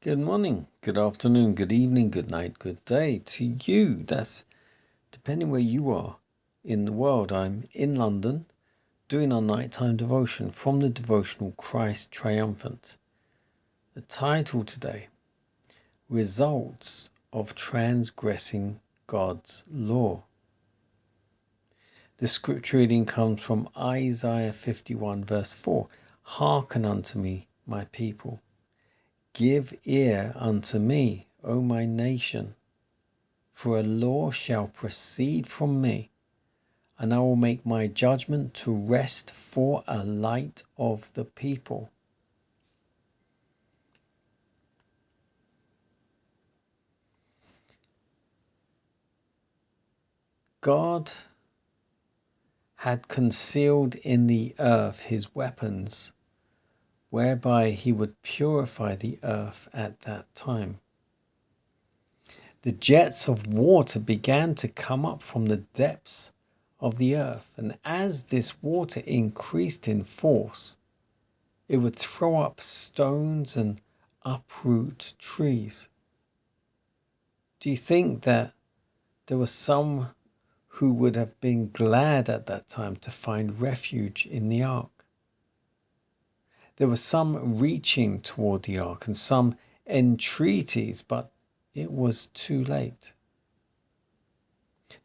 Good morning, good afternoon, good evening, good night, good day to you. That's depending where you are in the world. I'm in London doing our nighttime devotion from the devotional Christ Triumphant. The title today, Results of Transgressing God's Law. The scripture reading comes from Isaiah 51 verse 4. Hearken unto me, my people. Give ear unto me, O my nation, for a law shall proceed from me, and I will make my judgment to rest for a light of the people. God had concealed in the earth his weapons, whereby he would purify the earth at that time. The jets of water began to come up from the depths of the earth, and as this water increased in force, it would throw up stones and uproot trees. Do you think that there were some who would have been glad at that time to find refuge in the ark? There were some reaching toward the ark and some entreaties, but it was too late.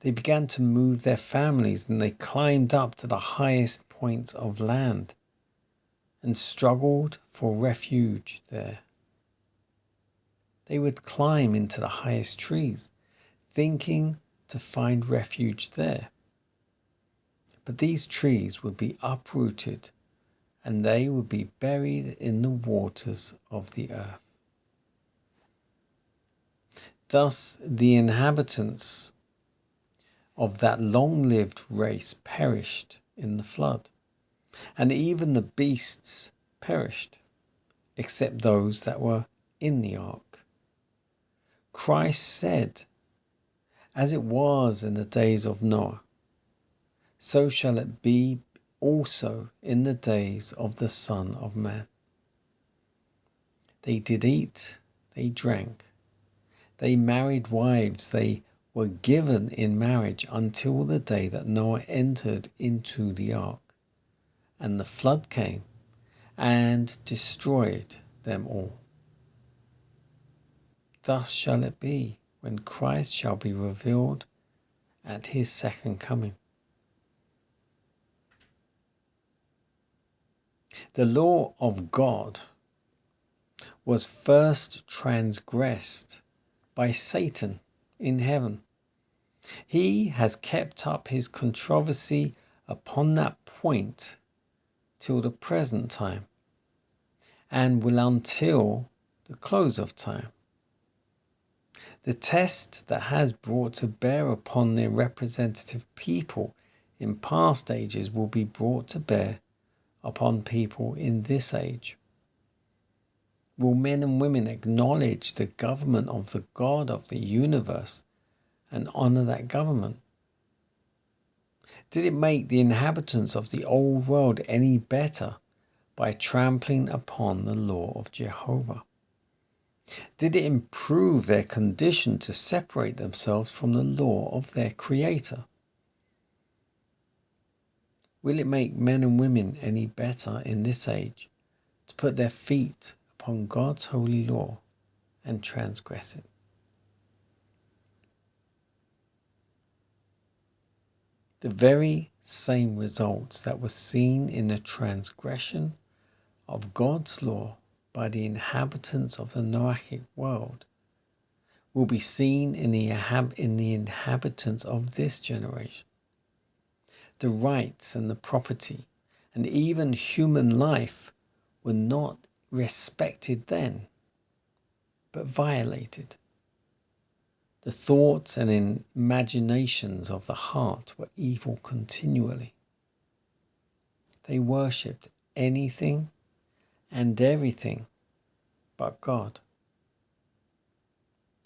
They began to move their families and they climbed up to the highest points of land and struggled for refuge there. They would climb into the highest trees, thinking to find refuge there. But these trees would be uprooted and they would be buried in the waters of the earth. Thus, the inhabitants of that long-lived race perished in the flood, and even the beasts perished, except those that were in the ark. Christ said, as it was in the days of Noah, so shall it be also in the days of the Son of Man. They did eat, they drank, they married wives, they were given in marriage until the day that Noah entered into the ark, and the flood came and destroyed them all. Thus shall it be when Christ shall be revealed at his second coming. The law of God was first transgressed by Satan in heaven. He has kept up his controversy upon that point till the present time, and will until the close of time. The test that has brought to bear upon their representative people in past ages will be brought to bear upon people in this age. Will men and women acknowledge the government of the God of the universe and honor that government? Did it make the inhabitants of the old world any better by trampling upon the law of Jehovah? Did it improve their condition to separate themselves from the law of their Creator? Will it make men and women any better in this age to put their feet upon God's holy law and transgress it? The very same results that were seen in the transgression of God's law by the inhabitants of the Noachic world will be seen in the inhabitants of this generation. The rights and the property and even human life were not respected then, but violated. The thoughts and imaginations of the heart were evil continually. They worshipped anything and everything but God.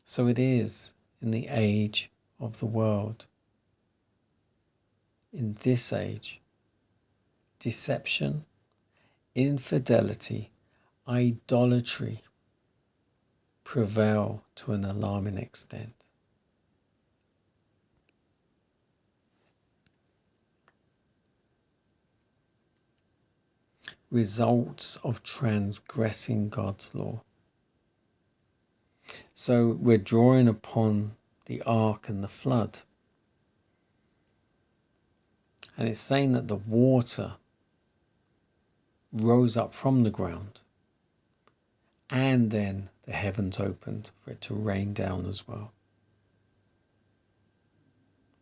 So it is in the age of the world. In this age, deception, infidelity, idolatry, prevail to an alarming extent. Results of transgressing God's law. So we're drawing upon the ark and the flood. And it's saying that the water rose up from the ground, and then the heavens opened for it to rain down as well.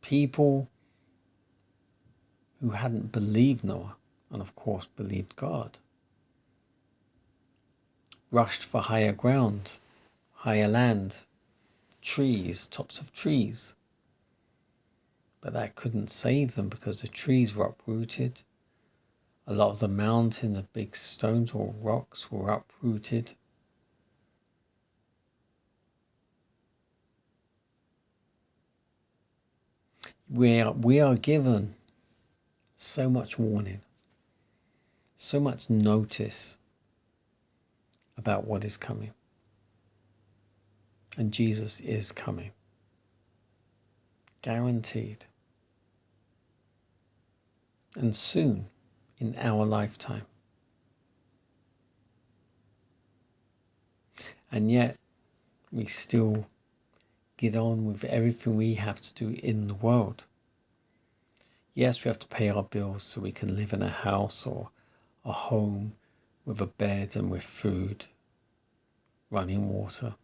People who hadn't believed Noah, and of course believed God, rushed for higher ground, higher land, trees, tops of trees. But that couldn't save them because the trees were uprooted. A lot of the mountains of big stones or rocks were uprooted. We are given so much warning, so much notice about what is coming. And Jesus is coming. Guaranteed. And soon, in our lifetime. And yet, we still get on with everything we have to do in the world. Yes, we have to pay our bills so we can live in a house or a home with a bed and with food, running water.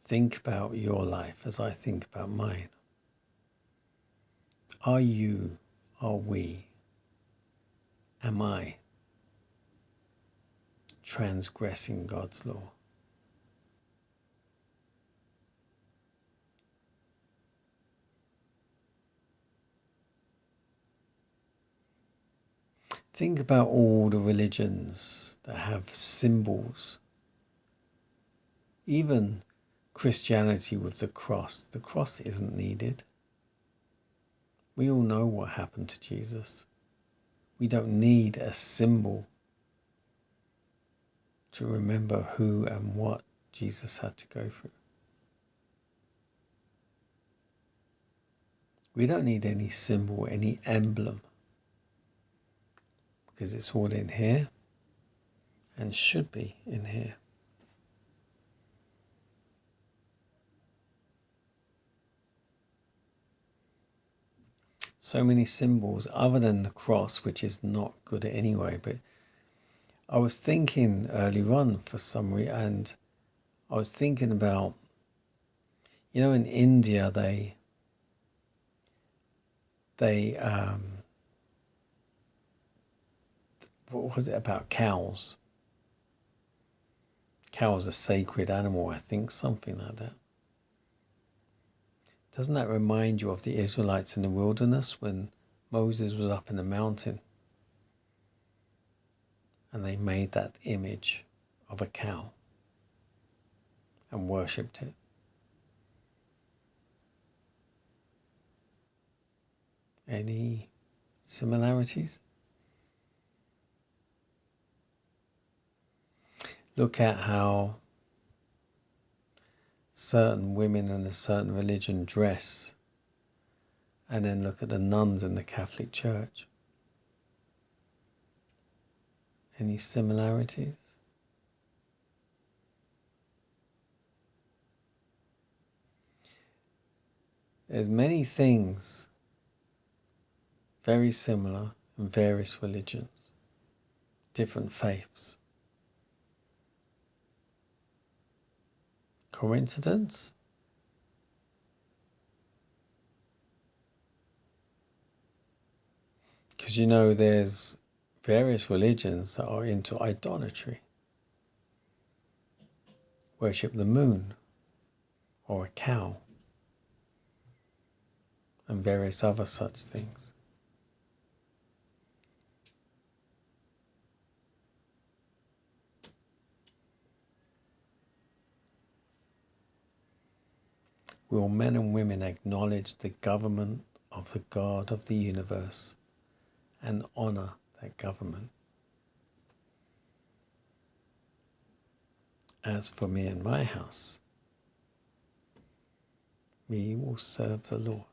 Think about your life as I think about mine. Are we, am I transgressing God's law? Think about all the religions that have symbols. Even Christianity with the cross isn't needed. We all know what happened to Jesus. We don't need a symbol to remember who and what Jesus had to go through. We don't need any symbol, any emblem, because it's all in here and should be in here. So many symbols other than the cross, which is not good anyway. But I was thinking earlier on for some reason, and I was thinking about, in India they what was it about cows? Cows are a sacred animal, I think, something like that. Doesn't that remind you of the Israelites in the wilderness when Moses was up in the mountain and they made that image of a cow and worshipped it? Any similarities? Look at how certain women in a certain religion dress, and then look at the nuns in the Catholic Church. Any similarities? There's many things very similar in various religions, different faiths. Coincidence? Because there's various religions that are into idolatry. Worship the moon or a cow and various other such things. will men and women acknowledge the government of the God of the universe and honor that government. As for me and my house, we will serve the Lord.